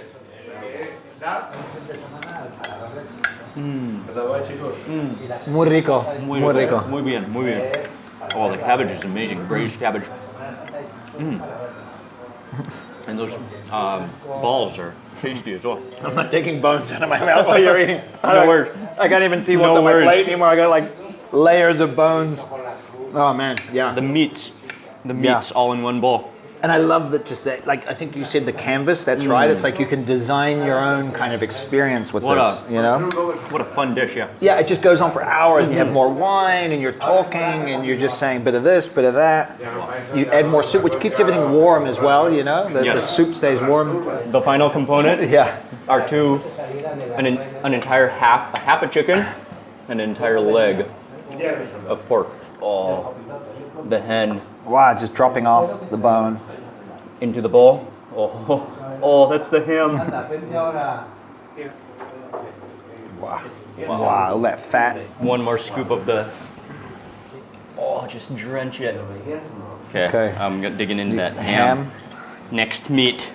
Muy rico. Muy rico. Muy bien, muy bien. Oh, the cabbage is amazing. Braised cabbage. And those balls are tasty as well. I'm not taking bones out of my mouth while you're eating. No worries. I can't even see what's No on my worries. plate anymore. I got like layers of bones. Oh man, yeah. The meats Yeah. all in one bowl. And I love that like I think you said the canvas, that's right. It's like you can design your own kind of experience with this, you know? What a fun dish, yeah. Yeah, it just goes on for hours and you have more wine and you're talking and you're just saying bit of this, bit of that. You add more soup, which keeps everything warm as well, you know? The Yes. soup stays warm. The final component Yeah. are an entire half a chicken, and an entire leg of pork. Oh, the hen Wow, just dropping off the bone. into the bowl. Oh, that's the ham. Wow, all that fat. One more scoop of the. Oh, just drench it. Okay. I'm digging into that ham. Next meat.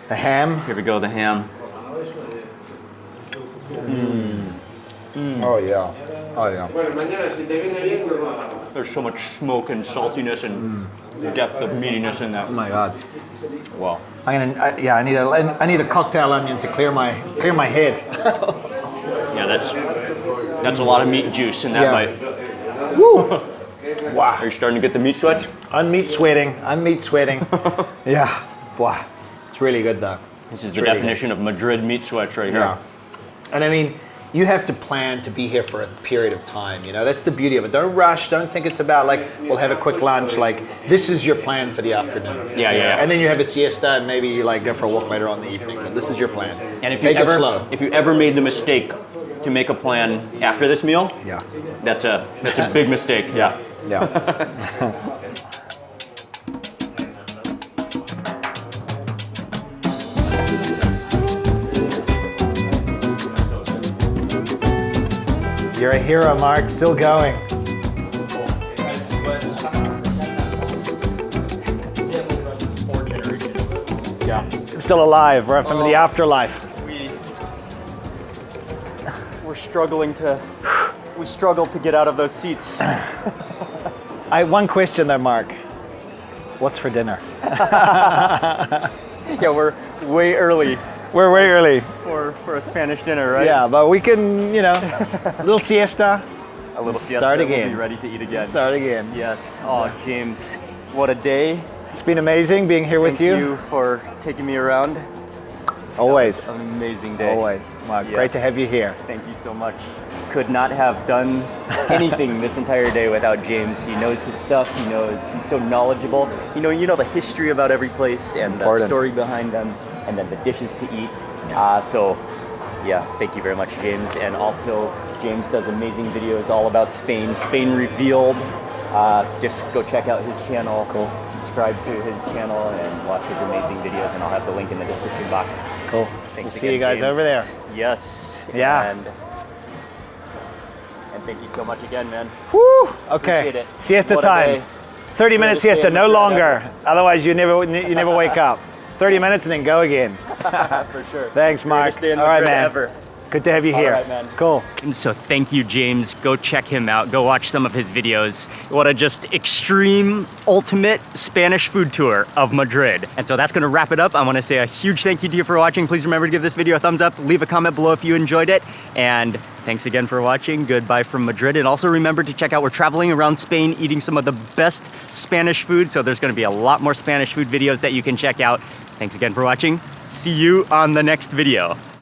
The ham. Here we go, the ham. Oh yeah. Oh yeah. There's so much smoke and saltiness and depth of meatiness in that. Oh my God. Wow. I need a cocktail onion to clear my head. Yeah, that's a lot of meat juice in that Yeah. bite. Woo! Wow. Are you starting to get the meat sweats? I'm meat sweating. Yeah. Wow. It's really good though. This is the really definition of Madrid meat sweats right Yeah. here. And I mean, you have to plan to be here for a period of time, you know? That's the beauty of it. Don't rush. Don't think it's about like, we'll have a quick lunch. Like, this is your plan for the afternoon. Yeah. And then you have a siesta and maybe you like go for a walk later on in the evening. But this is your plan. And if Take you it slow. ever made the mistake to make a plan after this meal, Yeah. that's a big mistake. Yeah. Yeah. You're a hero, Mark. Still going. Yeah. I'm still alive, right from the afterlife. We're struggling to get out of those seats. One question though, Mark. What's for dinner? Yeah, we're way early We're way early. for a Spanish dinner, right? Yeah, but we can, a little siesta. A little siesta. Start We'll again. be ready to eat again. Start again. Yes. Oh, James, what a day. It's been amazing being here with Thank you for taking me around. Always. An amazing day. Always. Well, great to Yes. have you here. Thank you so much. Could not have done anything this entire day without James. He knows his stuff. He's so knowledgeable. You know the history about every place and the important. story behind them, and then the dishes to eat. So, yeah, thank you very much, James. And also, James does amazing videos all about Spain. Spain Revealed. Just go check out his channel. Cool. Subscribe to his channel and watch his amazing videos. And I'll have the link in the description box. Cool. Thanks We'll again, see you guys James. over there. Yes. Yeah. And thank you so much again, man. Woo! Okay. Appreciate it. Siesta What a time. day. 30-minute Greatest siesta, day in no Madrid longer. Otherwise, you never wake up. 30 minutes and then go again. For sure. Thanks, Mark. Greatest day in All right, Madrid man. ever. Good to have you here. All right, man. Cool. So thank you, James. Go check him out. Go watch some of his videos. What a just extreme, ultimate Spanish food tour of Madrid. And so that's gonna wrap it up. I wanna say a huge thank you to you for watching. Please remember to give this video a thumbs up. Leave a comment below if you enjoyed it. And thanks again for watching. Goodbye from Madrid. And also remember to check out, we're traveling around Spain, eating some of the best Spanish food. So there's gonna be a lot more Spanish food videos that you can check out. Thanks again for watching. See you on the next video.